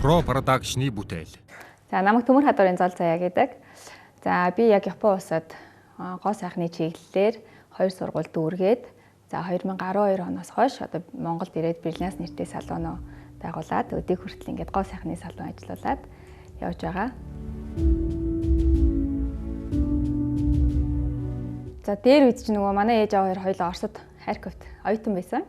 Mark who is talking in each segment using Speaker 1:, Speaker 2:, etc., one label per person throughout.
Speaker 1: Pro Production-ы бүтээл.
Speaker 2: За намайг Төмөр Хадуурын Зол Заяа гэдэг. За би яг Япон улсад гоо сайхны чиглэлээр 2 сургууль дүүргээд за 2012 оноос хойш одоо Монголд ирээд Бриллианс нэртэй салоноо байгуулад өдөө хүртэл ингээд гоо сайхны салон ажиллуулад явж байгаа. За дээр үед чинь нөгөө манай ээж аваа хоёр Оросд Харьковт оюутан байсан.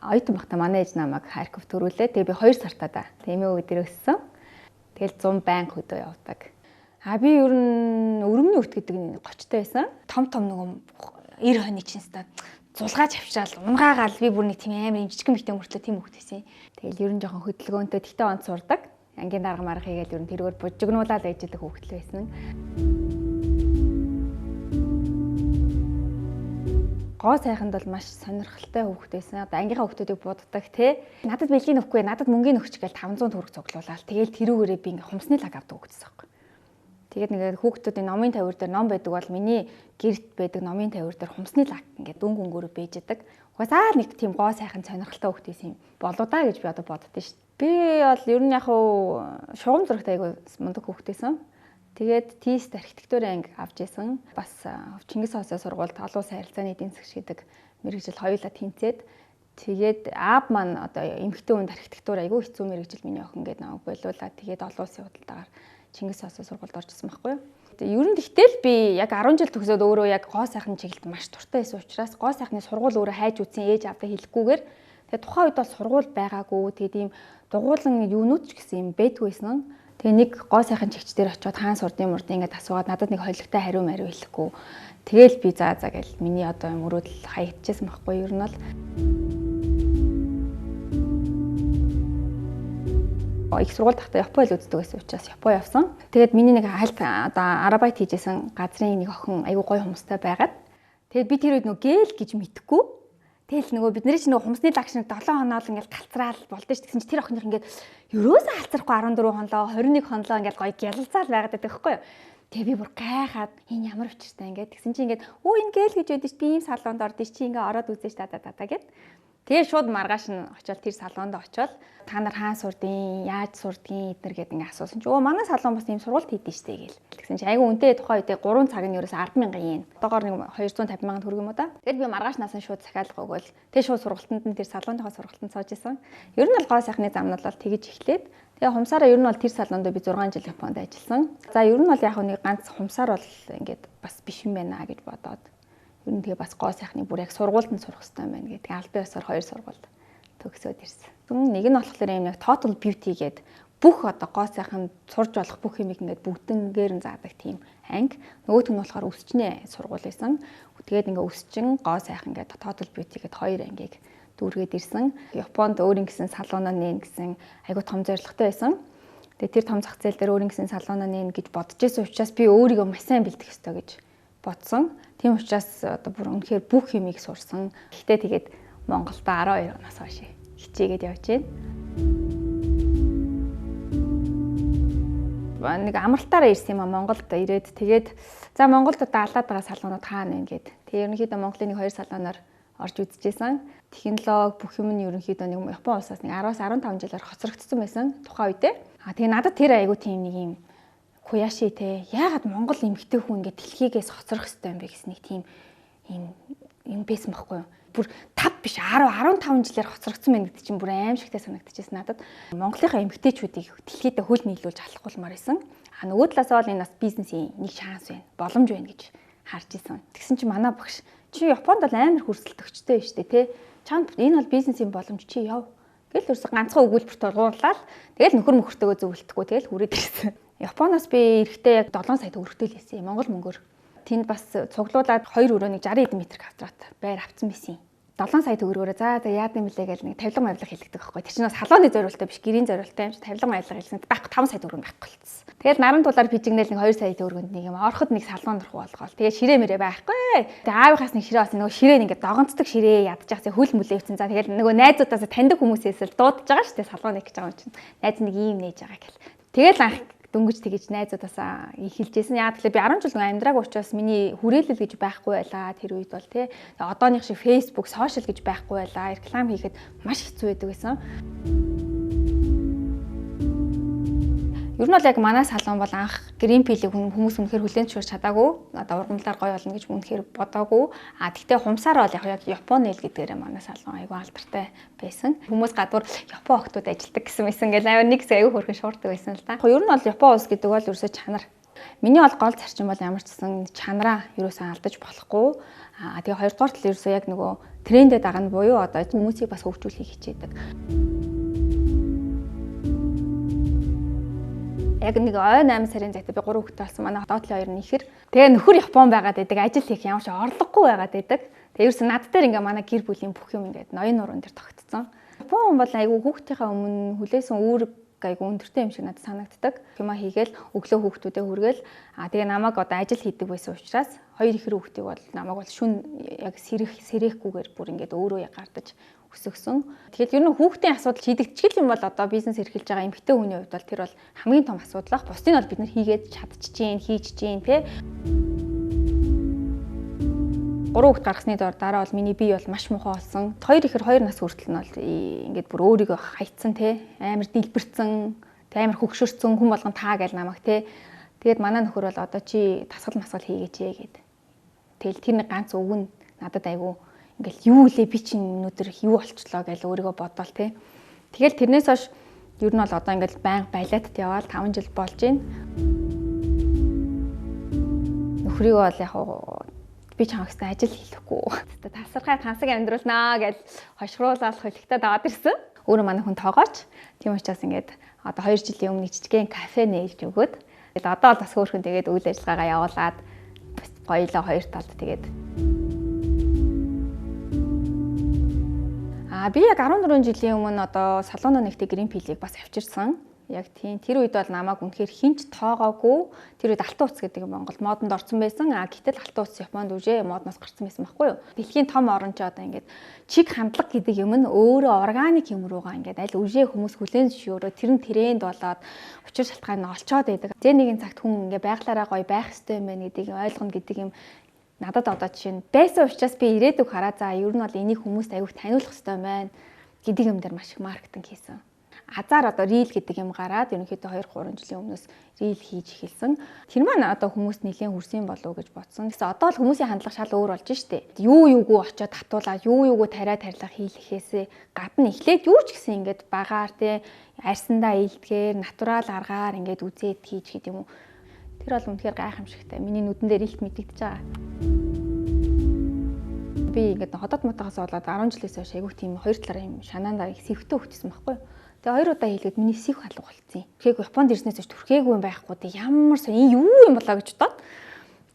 Speaker 2: Оюутан багтаа манай ээж намайг Харьков төрүүлээ. Тэгээ би 2 сартаа да. Тэмээ өдөр өссөн. Тэгэл 100 банк хөдөө явдаг. Би ер нь өрөмний өвт гэдэг нь 30-тай байсан. Том нөгөө 90 хойны чинстаа зулгааж авчраал, унгаагаал би бүр нэг тийм амар жижигэн битэн мөртлөө тийм хөвгт байсан. Тэгэл ер нь жоохон хөдөлгөөнтэй тэгтээ онц сурдаг. Ангийн дарга марга хийгээл ер нь тэргээр бужигнуулаад ээжлэх хөвгт л байсан. Гоо сайханд бол маш сонирхолтой хөвгт байсан. Одоо ангийнхаа хөвгтүүдийг буддаг те. Надад бэлгийн өгөхгүй, надад мөнгөний өгч гээл 500 төгрөг цуглуулаад тэгэл тэрүүгээрээ би ингээ хумсны лаг авдаг хөвгтсөн байхгүй. Тэгээд ингээ хүүхдүүдийн номын тавир дээр ном байдаг бол миний гэрт байдаг номын тавир дээр хумсны лаг ингээ дүнг өнгөөрөө бийждэг. Угаасаа нэг тийм гоо сайхан сонирхолтой хөвгт байсан юм болоо да гэж би одоо боддоо шүү дээ. Би бол ер нь яг шугам зурагт айгу мундаг хөвгт байсан. Тэгээд тест архитектурын анги авч исэн. Бас Чингис Хосоо сургуульд олон улсын харилцааны эдийн засаг гэдэг мэргэжил хоёулаа тэнцээд тэгээд аав маань одоо эмэгтэй хүнд архитектур айгүй хэцүү мэргэжил миний охин гэдэг намайг болиулаад тэгээд олон улсын худалдаагаар Чингис Хосоо сургуульд орж исэн байхгүй юу. Ер нь тэгтэл би яг 10 жил төгсөөд өөрөө яг гоо сайхны чиглэлд маш дуртай байсан учраас гоо сайхны сургууль өөрөө хайж үзсэн ээж аавдаа хэлэхгүйгээр тэгээд тухайн үед бол сургууль байгаагүй тэгээд ийм дугуулan юунууд ч гэсэн юм байдгүй байсан. Тэгээ нэг гоо сайхан чигчдэр очиод хаан сурдын мурдын ингээд асуугаад надад нэг холигтой хариу мариу хэлэхгүй. Тэгэл би заа гэл миний одоо юм өрөөдөл хаягдчихсан байхгүй юу ер нь бол. Их сургууль тахта Япон хэл үздэг байсан учраас Япон явсан. Тэгээд миний нэг хальт одоо арабайт хийжсэн газрын нэг охин айгуу гоё хүмүүстэй байгаад. Тэгээд би тэр үед нөгөө гээл гэж мэдхгүй. Тэгэл нөгөө бидний чинь нөгөө хумсны лагш нэг 7 хоноо л ингээл галцраал болдсон ш. Тэгсэн чинь тэр охиных ингээд ерөөсөө халцрахгүй 14 хонлоо 21 хонлоо ингээд гоё гялалцаал байгаад байдаг байхгүй юу. Тэгээ би бүр гайхаад энэ ямар өчртэй ингээд тэгсэн чинь ингээд энэ гээл гэж байдаг ш. Би ийм салонд ордоо чи ингээд ороод үзэн ш та гэд. Тэгээ шууд маргааш нь очиод тэр салонд очиод та нар хаан сурдیں۔ Яаж сурдیں۔ Эднэр гээд ингээд асуусан чи манай салон бас ийм сургуульд хийдэж штэ гээл. Тэгсэн чи айгу үнэтэй тухайн үедээ 3 цаг нь ерөөсөө 10,000 yen. Одоогоор нэг 250,000 төгрөг юм уу да. Тэгэл би маргааш насаа шууд захиалга өгөөл. Тэгээ шууд сургалтанд нь тэр салоныхоо сургалтанд сууж исэн. Ер нь бол гоо сайхны замнал бол тэгэж эхлээд тэгээ хумсаараа ер нь бол тэр салонд би 6 жил Японд ажилласан. За ер нь бол яг нэг ганц хумсаар бол ингээд бас биш юм байна гэж бодоод ер нь тэгээ бас гоо сайхны бүр яг сургуультанд сурах хэрэгтэй юм байна гэдэг аль бие усаар 2 сургуульд төгсөөд ирсэн. Нэг нь болохоор юм яг Total Beauty гэдэг бүх одоо гоо сайханд сурж болох бүх юмыг ингээд бүгднгээр нь заадаг тийм анги. Нөгөөх нь болохоор өсчнээ сургууль байсан. Тэгээд ингээд өсчин гоо сайхан гэдэг Total Beauty гэдэг 2 ангийг дүүргээд ирсэн. Японд өөрийн гэсэн салоноо нээн гэсэн айгуу том зорилготой байсан. Тэгээд тэр том зах зээл дээр өөрийн гэсэн салоноо нээн гэж бодож байсан учраас би өөрийгөө маш сайн бэлдэх ёстой гэж бодсон. Тийм учраас одоо бүр үнэхээр бүх юмыг сурсан. Гэхдээ тэгээд Монголд 12 оноос хойш хичээгээд явж байна. Нэг амралтаараа ирсэн юм а Монголд ирээд тэгээд за Монголд одоо алаад байгаа салонууд хаана вэ гэд. Тэгээ ерөнхийдөө Монголын нэг 2 салоноор орж үзчихсэн. Технологи бүх юм нь ерөнхийдөө нэг Япон улсаас нэг 10-аас 15 жилээр хоцрогдсон байсан тухайн үедээ. Тэгээ надад тэр айгу тийм нэг юм хуяаши те яагаад Монгол эмэгтэй хүн ингээд дэлхийгээс хоцрох хэрэгтэй юм бэ гэсэн нэг тийм юм байсан байхгүй юу. Бүр 5 биш 10 15 жилээр хоцрогдсон байна гэдэг чинь бүр аимшигтай санагдчихсэн надад. Монголынхаа эмэгтэйчүүдийг дэлхийдээ хөл нийлүүлж алхахулмаар байсан. Нөгөө талаасаа бол энэ бас бизнесийн нэг шанс байна, боломж байна гэж харж исэн. Тэгсэн чинь манай багш чи Японд бол амар хөрсөлтөгчтэй шүү дээ те. Чамд энэ бол бизнесийн боломж чи яв. Тэгэл ерөөсө ганцхан өгүүлбэрт ургууллаа. Тэгэл нөхөр мөхөртөөгөө зөвлөлтгөө тэгэл хүрээд ирсэн. Японоос би эрэхтэй яг 7 сая төгрөгтэй л хийсэн. Монгол мөнгөөр. Тэнд бас цуглуулад 2 өрөөний 60 эд метр квадрат байр авсан байсан. 7 сая төгрөгөөр за яад юм блэ гэж нэг тавилга мавилга хэлдэг байхгүй. Тэр чинь бас салооны зориултаа биш, гэрийн зориултаа юм чи тавилга мавилга хэлсэн. Байхгүй 5 сая төгрөг байхгүй болцсон. Тэгэл наран тулаар пижигнэл нэг 2 сая төгрөгөнд нэг юм ороход нэг салон дурх болгоол. Тэгээ ширээ мэрээ байхгүй. Тэгээ аавынхаас нэг ширээ бас нөгөө ширээ ингээд догонцдог ширээ ядчих хөл мүлээвцэн. За тэгэл нөгөө найзуудаасаа таньдаг хүмүүсээс л дуудаж байгаа шүү дээ салон нэг гэж байгаа юм чинь. Найз нэг ийм нээж байгаа гэл. Тэгэл анх дөнгөж тэгэж найзуудаасаа ихэлжсэн. Яа тэгэхээр би 10 жил амьдраагүй учраас миний хүрээлэл гэж байхгүй байлаа. Тэр үед бол тий. Одооных шиг Facebook, social гэж байхгүй байлаа. Реклам хийхэд маш хэцүү байдаг байсан. Ер нь бол яг манай салон бол анх Greenpeace-ийг хүмүүс үнэхээр хүлээн зөвшөөрч чадаагүй. Одоо ургамлаар гоё болно гэж үнэхээр бодоогүй. Гэхдээ хумсаар бол яг Японы нэл гэдгээрээ манай салон айгүй алдартай байсан. Хүмүүс гадуур Япон охтууд ажилдаг гэсэн мэсэн гэл амар нэг хэсэг айгүй хөрхөн шуурдаг байсан л да. Ер нь бол Япон улс гэдэг бол ерөөсөө чанар. Миний бол гол зарчим бол ямар ч гэсэн чанараа ерөөсөө алдаж болохгүй. Тэгээ хоёрдугаар тал ерөөсөө яг нөгөө трендээ дагна буюу одоо хүмүүсийг бас хөгжүүлэхийг хичээдэг. Яг нэг ой 8 сарын зайтай би 3 хүүхэдтэй болсон. Манай доотлын хоёр нь ихэр. Тэгээ нөхөр Япон байгаад байдаг. Ажил хийх ямар ч орлогогүй байгаад байдаг. Тэгээ ерөөсөө над дээр ингээ манай гэр бүлийн бүх юм ингээд ноён нуруунд дээр тогтцсон. Япон бол айгүй хүүхдийнхээ өмнө хүлээсэн үүрэг айгүй өндөртэй юм шиг надад санагддаг. Юма хийгээл өглөө хүүхдүүдэд хүргээл тэгээ намайг одоо ажил хийдэг байсан учраас хоёр ихэр хүүхдийг бол намайг бол шүн яг сэрэхгүйгээр бүр ингээд өөрөө гардаж өсгсөн. Тэгэхээр ер нь хүүхдийн асуудал шийдэгдчих юм бол одоо бизнес эрхэлж байгаа эмэгтэй хүний хувьд бол тэр бол хамгийн том асуудал ах. Бусдыг нь бол бид нар хийгээд чадчихжээ, хийчихжээ тий. 3 хүүхд гаргасны дараа бол миний бие бол маш муухай болсон. Хоёр ихэр 2 нас хүртэл нь бол ингээд бүр өөрийгөө хайцсан тий. Амар дэлбэрсэн, тий амар хөгшөрсөн хүн болгон таа гээл намайг тий. Тэгээд манай нөхөр бол одоо чи тасгал масгал хийгээч гэд. Тэгэл тэр нэг ганц үг нь надад айгүй ингээл юу лээ би чинь өнөөдөр юу болчлоо гэж өөрийгөө бодоол тий. Тэгэл тэрнээс хойш ер нь бол одоо ингээл байнга балетд яваал 5 жил болж байна. Нөхрийгөө бол яг би чамагстай ажил хийхгүй. Тасархай хансаг амьдруулнаа гэж хошгруулаад хөлөгтэй даваад ирсэн. Өөрөө манай хүн тоогооч. Тийм учраас ингээд одоо 2 жилийн өмнө жижигхэн кафе нээлж өгөөд тэгээд одоо л бас хөөрхөн тэгээд үйл ажиллагаагаа явуулаад гоёлоо хоёр талд тэгээд би яг 14 жилийн өмнө одоо салоноо нэгтээ Greenpeace-ийг бас авчирсан. Яг тийм тэр үед бол намайг үнэхээр хинч тоогоогүй. Тэр үед алтан уц гэдэг Монгол модонд орсон байсан. Гэтэл алтан уц Японд үжээ модноос гарсан байсан байхгүй юу? Дэлхийн том орн ч одоо ингээд чиг хандлага гэдэг юм нь өөрөө органик юм руугаа ингээд аль үжээ хүмүүс хүлээн зөвшөөрөө тэр нь тренд болоод учир шалтгаан нь олцоод байдаг. Зэ нэгэн цагт хүн ингээд байглаараа гоё байх хэрэгтэй юм байна гэдгийг ойлгоно гэдэг юм надад одоо жишээ нь байсан учраас би ирээдүг хараа за ер нь бол энийг хүмүүст аягүй таниулах хэрэгтэй байна гэдэг юм дээр маш их маркетинг хийсэн. Азар одоо рил гэдэг юм гараад ерөнхийдөө 2-3 жилийн өмнөөс рил хийж эхэлсэн. Тэр маань одоо хүмүүст нэлээд хүрсэн болов уу гэж бодсон. Гэсэн одоо л хүмүүсийн хандлага шал өөр болж штэ. Юу юугүй очиод татуулаад юу юугүй тариа тарилга хийлэхээсээ гадна эхлээд юу ч гэсэн ингээд багаар те арьсандаа илтгээр натурал аргаар ингээд үзээд хийж гэдэг юм уу. Тэр бол үнэхээр гайхамшигтай. Миний нүдэн дээр илт мэдэгдэж байгаа. Би ингээд хотод мотогоос болоод 10 жилээс хойш айгүй тийм хоёр талаар юм шанаандаа их сэвхтэй хөгжсөн байхгүй юу? Тэгээ 2 удаа хийлгээд миний сэвх алга болцсон юм. Тэгэхээ Японд ирснээс хойш түрхээгүй юм байхгүй. Тэг ямар сайн юу юм болоо гэж бодоод.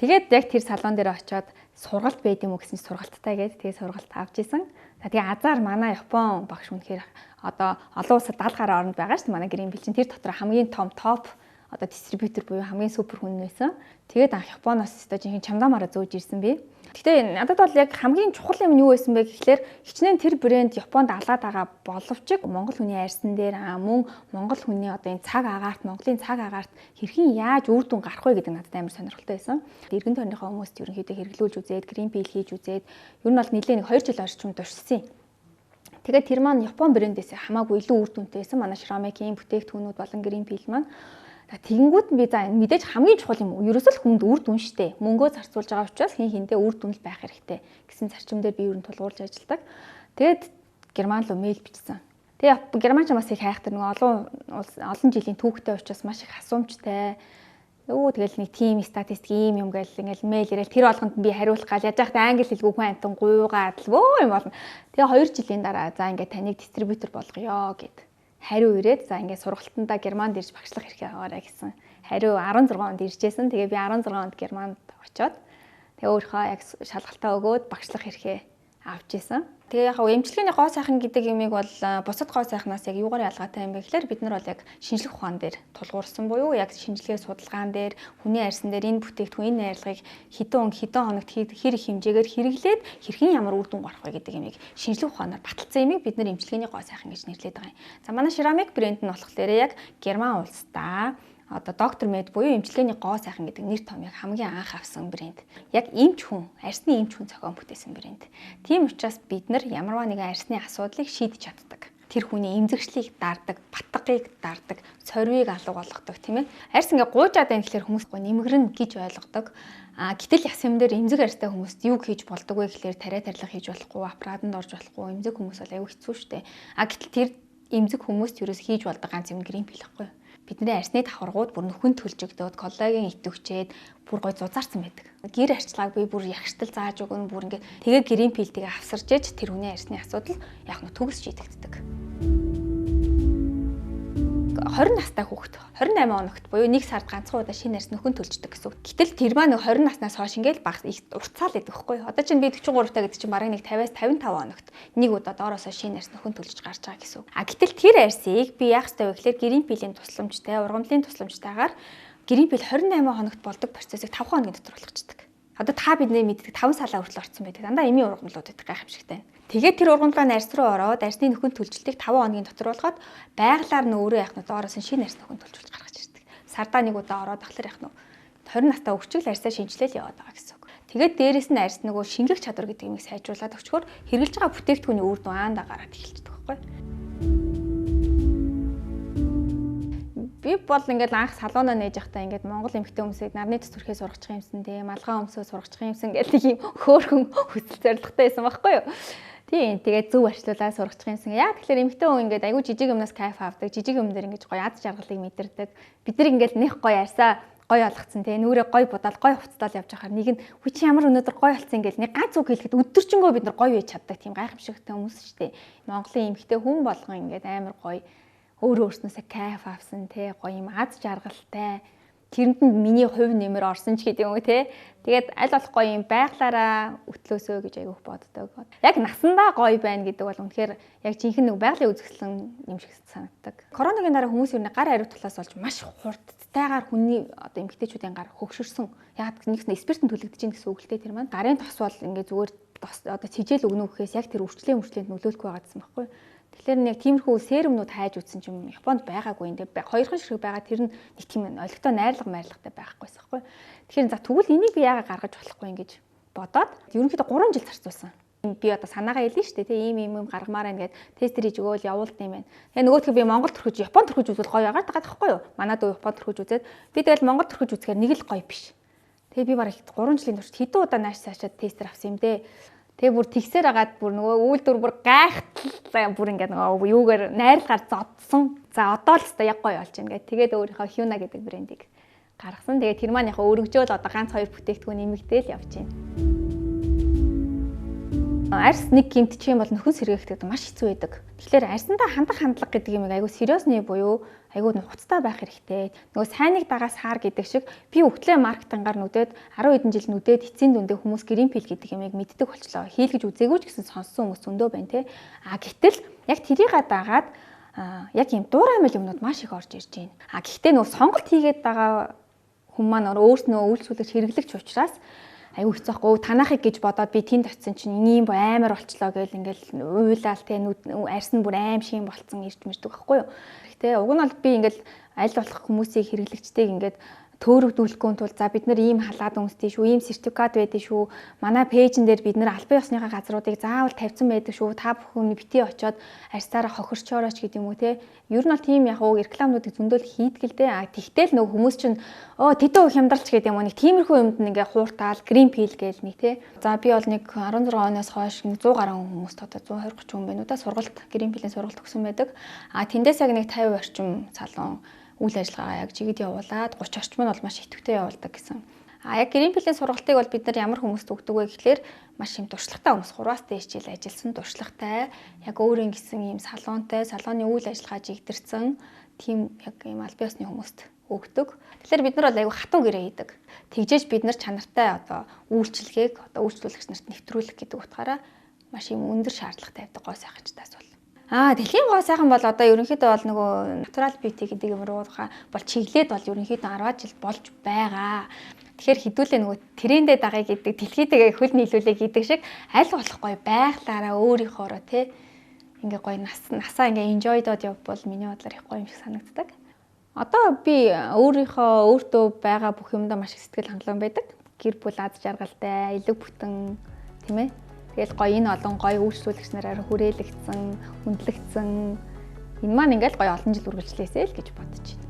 Speaker 2: Тэгээд яг тэр салон дээр очиод сургалт байд юм уу гэсэн сургалттай гээд тэгээ сургалт авч исэн. За тэгээ азар манай Япон багш үнэхээр одоо олон улсад 70 гаруй орнд байгаа шүү дээ. Манай Greenpeace чинь тэр дотор хамгийн том топ одоо дистрибьютор буюу хамгийн супер хүн байсан. Тэгээд анх Японоос өстой жинхэнэ чамдаамаараа зөөж ирсэн би. Гэхдээ надад бол яг хамгийн чухал юм нь юу байсан бэ гэхлээр хичнээн тэр брэнд Японд алаад байгаа боловч Монгол хүний арьсан дээр мөн Монгол хүний одоо энэ цаг агаарт Монголын цаг агаарт хэрхэн яаж үр дүн гарах вэ гэдэг надад амар сонирхолтой байсан. Эргэн тойрныхоо хүмүүст ерөнхийдөө хэрэглүүлж үзээд Greenpeace хийж үзээд ер нь бол нэлээд нэг 2 жил орчим туршсан. Тэгээд тэр маань Япон брэндээс хамаагүй илүү үр дүнтэй байсан. Манай Шрамекийн бүтээгдэхүүнүүд болон Greenpeace маань тэгэнгүүт би за мэдээж хамгийн чухал юм уу? Ерөөсөө л хүнд үр дүн штэ. Мөнгөө зарцуулж байгаа учраас хин хинтээ үр дүн л байх хэрэгтэй гэсэн зарчим дээр би ер нь тулгуурлаж ажилладаг. Тэгээд Герман руу мэйл бичсэн. Тэгээ Германч бас их хайхтар нэг олон жилийн түүхтэй учраас маш их асуумжтай. Тэгэл нэг тим статистик юм гээл ингээл мэйл ирээл тэр болгонд би хариулах гал яаж яхад англи хэлгүй хүн амтан гуйгаад л юм болно. Тэгээ 2 жилийн дараа за ингээд таныг дистрибьютор болгоё гэд. Хариу ирээд за ингээд сургалтандаа Германд ирж багшлах хэрэгтэй аваарай гэсэн. Хариу 16 онд иржсэн. Тэгээ би 16 онд Германд очиод тэгээ өөрийнхөө яг шалгалтаа өгөөд багшлах хэрэгтэй авч исэн. Тэгээ яг эмчилгээний гоо сайхан гэдэг юмыг бол бусад гоо сайхнаас яг юугаар ялгаатай юм бэ гэхээр бид нар бол яг шинжлэх ухаан дээр тулгуурсан буюу яг шинжилгээ судалгаан дээр хүний арьсан дээр энэ бүтээгдэхүүн энэ найрлагыг хэдэн хоногт хэр их хэмжээгээр хэрэглээд хэрхэн ямар үр дүн гарах вэ гэдэг юмыг шинжлэх ухаанаар баталсан юмыг бид нар эмчилгээний гоо сайхан гэж нэрлэдэг байгаа юм. За манай Шрамек брэнд нь болохоор яг Герман улсдаа одоо доктор мед буюу эмчилгээний гоо сайхан гэдэг нэр томьёог хамгийн анх авсан брэнд. Яг эмч хүн, арьсны эмч хүн зохион бүтээсэн брэнд. Тийм учраас бид нар ямарваа нэгэн арьсны асуудлыг шийдэж чаддаг. тэр хүний эмзэгшлийг даардаг, батгыг даардаг, цорвийг алга болгодог тийм ээ. Арьс ингээ гуйжаад байна гэхэлэр хүмүүс нэмгэрнэ гэж ойлгодог. Гэтэл яс юм дээр эмзэг арьстай хүмүүст юу хийж болдог вэ гэхэлэр тариа тарилах хийж болохгүй, аппаратанд орж болохгүй, эмзэг хүмүүс бол аюу хэцүү шттэ. Гэтэл тэр эмзэг хүмүүст ерөөс хийж болдог ганц юм грин пил байхгүй. Бидний арсны давхаргууд бүр нөхөн төлжөгдөөд коллаген итвчээд бүр гой зузаарсан байдаг. Гэр арчлагыг би бүр ягштал зааж өгнө бүр ингээ тэгээ грин пилтэйг авсарж ээж тэр хүний арсны асуудал яг нь төгс шийдэгддэг. 20 настай хүүхэд 28 хоногт буюу 1 сард ганцхан удаа шинэ арс нөхөн төлждөг гэсэн. Гэтэл тэр маань 20 наснаас хойш ингээл баг уртцаал байдаг хгүй. Одоо чинь би 43 таа гэдэг чинь бараг нэг 50-аас 55 хоногт нэг удаа доороосоо шинэ арс нөхөн төлж гарч байгаа гэсэн. Гэтэл тэр арсыг би яах ёстой вэ гэхээр грин пилийн тусламжтай, ургамлын тусламжтайгаар грин пил 28 хоногт болдог процессыг 5 хоногийн дотор болгочдөг. Одоо та бидний мэддэг 5 салаа хүртэл орсон байдаг. Дандаа эмийн ургамлууд байдаг гайхамшигтай. Тэгээд тэр ургамлын арс руу ороод арсны нөхөн төлжилтийг 5 хоногийн дотор болгоод байгалаар нь өөрөө яах нь доороос нь шинэ арс нөхөн төлжүүлж гаргаж ирдэг. Сардаа нэг удаа ороод ахлаар яах нь 20 настай өвчгөл арсаа шинжилэл яваад байгаа гэсэн үг. Тэгээд дээрэс нь арс нөгөө шингэх чадвар гэдэг юмыг сайжруулад өчгөр хэрглэж байгаа бүтээгдэхүүний үр дүн аандаа гараад эхэлчихдэг байхгүй. Би бол ингээд анх салоноо нээж явахдаа ингээд Монгол эмэгтэй хүмүүсийг нарны төс төрхөө сургачих юмсан те малгай өмсөө сургачих юмсан гэдэг нэг юм хөөхөн хүсэл зоригтой байсан байхгүй юу. Тийм тэгээд зөв арчлуулаад сургачих юмсан. Яг тэгэхээр эмэгтэй хүн ингээд айгүй жижиг юмнаас кайф авдаг. Жижиг юм дээр ингээд гоё ад жаргалыг мэдэрдэг. Бид нар ингээд нэх гоё арсаа гоё олгцсон те нүрээ гоё будаал гоё хувцтаал явж байхаар нэг нь хүү чи ямар өнөөдөр гоё болсон ингээд нэг ганц үг хэлэхэд өдөржингөө бид нар гоё байж чаддаг тийм гайхамшигтай хүмүүс шүү дээ. Монголын эмэгтэй хүн болгон ингээд амар гоё өөрөө өөрснөөсөө кайф авсан те гоё юм аз жаргалтай тэрэнд нь миний хувь нэмэр орсон ч гэдэг юм уу те тэгээд аль болох гоё юм байглаараа өтлөөсөө гэж айгүйх боддог. Яг насандаа гоё байна гэдэг бол үнэхээр яг жинхэнэ нэг байгалийн үзэсгэлэн юм шиг санагддаг. Коронавигийн дараа хүмүүс юу нэ гар хариуцлаас болж маш хурдтайгаар хүний одоо эмэгтэйчүүдийн гар хөгшөрсөн. Яг нэгс спиртэн төлөгдөж ийн гэсэн үг л те тэр маань гарын тос бол ингээ зүгээр одоо цэжээл өгнө гэхээс яг тэр үрчлээнд нөлөөлөх байгаадсан байхгүй. Тэгэхээр нэг тиймэрхүү серумнууд хайж үтсэн юм Японд байгаагүй энэ хоёрхан ширхэг байгаа тэр нь нэг тийм олигтой найрлагтай байхгүйсэн байхгүй. Тэгэхээр за тэгвэл энийг би яагаад гаргаж болохгүй юм гэж бодоод ерөнхийдөө 3 жил зарцуулсан. Би одоо санаагаа хэлнэ шүү дээ тийм ийм гаргамаар байна гэд тестер хийж өгөөл явуулд юм байна. Тэгээ нөгөөдгөө би Монгол төрхөж Японд төрхөж үзвэл гоё яагаад байгаа байхгүй юу? Манайд Японд төрхөж үзээд би тэгэл Монгол төрхөж үзэхээр нэг л гоё биш. Тэгээ би бараг 3 жилийн турш хэдэн удаа нааш цаашаа тестер авсан юм дээ. Тэгээ бүр тэгсээр агаад бүр нөгөө үйлдвэр бүр гайхтал бүр ингээд нөгөө юугаар найрлагаар зодсон. За одоо л өстой яг гоё болж байна гэх. Тэгээд өөрийнхөө Hyuna гэдэг брендийг гаргасан. Тэгээ тэр маань яг өргөжөөл одоо ганц 2 бүтээгдэхүүн нэмэгдээл явж байна. Арс нэг гэмтчих юм бол нөхөн сэргээхтэй маш хэцүү байдаг. Тэгэхээр арсандаа хандах хандлага гэдэг юм айгүй сериосны буюу айгүй нухацтай байх хэрэгтэй. Нөгөө сайныг дагаас хаар гэдэг шиг би өвтлээ маркетингаар нүдээд 10 хэдэн жил нүдээд эцсийн дүндээ хүмүүс грин пил гэдэг юмыг мэддэг болчлоо. Хийлгэж үзээгүй ч гэсэн сонссон хүмүүс зөндөө байна те. Гэтэл яг тэрийг дагаад яг юм дуураймал юмнууд маш их орж ирж байна. Гэхдээ нөгөө сонголт хийгээд байгаа хүмүүс маань өөрснөө үйлчлүүлэгч хэрэглэгч учраас аюу хэцүүхгүй танахыг гэж бодоод би тэнд очисон чинь ийм амар болчлоо гэл ингээл уйлаал те арс нь бүр аим шиг болцсон ирж мэрдэг байхгүй юу. Гэхдээ уг нь бол би ингээл аль болох хүмүүсийг хэрэглэгчтэйг ингээд төөрөгдүүлэхгүй тул за бид нар ийм халаад өмсдөө шүү, ийм сертификат байдаг шүү. Манай пэйжэн дээр бид нар албан ёсныхаа газруудыг заавал тавьсан байдаг шүү. Та бүхэн битгий очоод арьсаараа хохирчоорооч гэдэг юм уу те. Ер нь бол тийм яг уу рекламуудыг зөндөөл хийдэг л дээ. Тэгтэл нөгөө хүмүүс чинь тэдэн хямдалч гэдэг юм уу нэг тиймэрхүү юмд ингээ хууртаал грин пил гээл нэг те. За би бол нэг 16 оноос хойш 100 гаруй хүмүүст одоо 120 30 хүн байна уу да сургалт грин пилийн сургалт өгсөн байдаг. Тэндээс яг нэг 50 орчим салон үйл ажиллагаа яг жигэд явуулаад 30 орчим нь бол маш идэвхтэй явуулдаг гэсэн. Яг грин пилийн сургалтыг бол бид нар ямар хүмүүст өгдөг вэ гэхлээр маш юм туршлагатай хүмүүс 3-аас дээш жил ажилласан туршлагатай яг өөрийн гэсэн юм салонтой салооны үйл ажиллагаа жигдэрсэн тийм яг юм албан ёсны хүмүүст өгдөг. Тэгэхээр бид нар бол айгүй хатуу гэрээ хийдэг. Тэгжээж бид нар чанартай одоо үйлчлэгийг одоо үйлчлүүлэгч нарт нэвтрүүлэх гэдэг утгаараа маш юм өндөр шаардлага тавьдаг гоо сайханчтаас бол. Дэлхийн гоо сайхан бол одоо ерөнхийдөө бол нөгөө natural beauty гэдэг юм руугаа бол чиглээд бол ерөнхийдөө 10 жил болж байгаа. Тэгэхээр хідүүлээ нөгөө трендээ дагая гэдэг дэлхийдээ хөл нийлүүлээ гэдэг шиг аль болох гоё байглаараа өөрийнхоороо те ингээ гоё насаа ингээ enjoy-дод явбал миний бодлоор их гоё юм шиг санагддаг. Одоо би өөртөө байгаа бүх юмдаа маш их сэтгэл хангалуун байдаг. Гэр бүл аз жаргалтай, элэг бүтэн тийм ээ. Тэгэл гоё энэ олон гоё үйлчлүүлэгч нараар хүрээлэгдсэн, хүндлэгдсэн энэ маань ингээл гоё олон жил үргэлжлээсэй л гэж бодож байна.